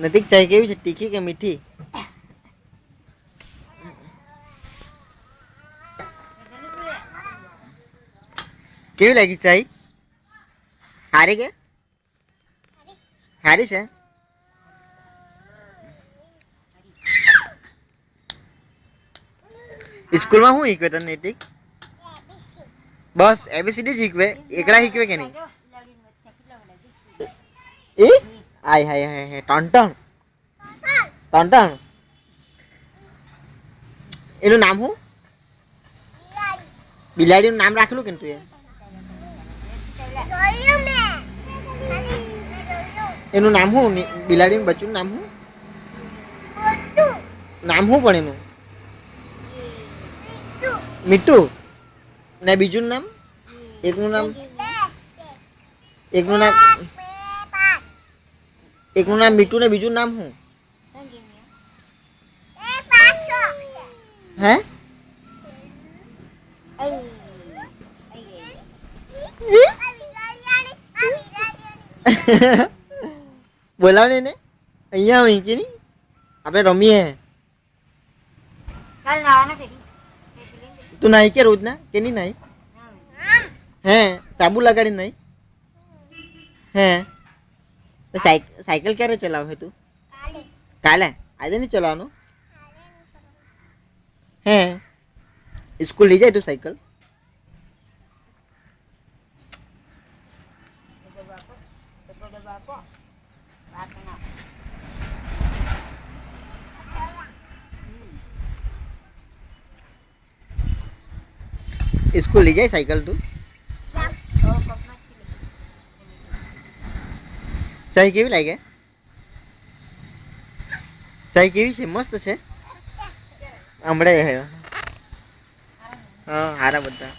નજીક ચાય કેવી છે, તીખી કે મીઠી? કેવી લાગી ચાય? હારી કે હારી છે? સ્કૂલમાં શું શીખવે તને નૈતિક? બસ એબીસીડી શીખવે, એકડા શીખવે કે નહીં? એ આય હાય હાય હાય ટોન્ટણ ટોન્ટણ એનું નામ શું? બિલાડીનું નામ રાખેલું કે તું એ? એનું નામ શું? બિલાડીનું બચ્ચું નામ શું? નામ શું પણ એનું? મીઠું ને બીજું નામ? એકનું નામ એકનું નામ એકનું નામ મીઠું ને બીજું નામ શું? હે બોલાવ ને અહીંયા આવી કે નહીં આપણે રમીએ. તું નાઈ કે રોજ ના કે નહીં નાઈ? હે સાબુ લગાડી નહીં? હે સાયકલ ક્યારે ચલાવે તું? કાલે આજે નહીં ચલાવવાનું? હે સ્કૂલ લઈ જાય તું સાયકલ? स्कूल ले जाए साइकिल तू? चाय केवी लागे? चाय केवी છે? મસ્ત છે. હમણાં હે હા હારા બધા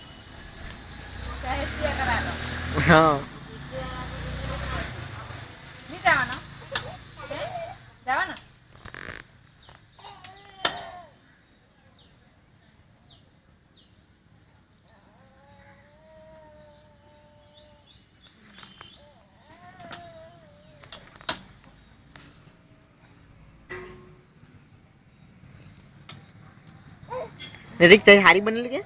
હા નૈતિક ચાય હારી બનેલી કે?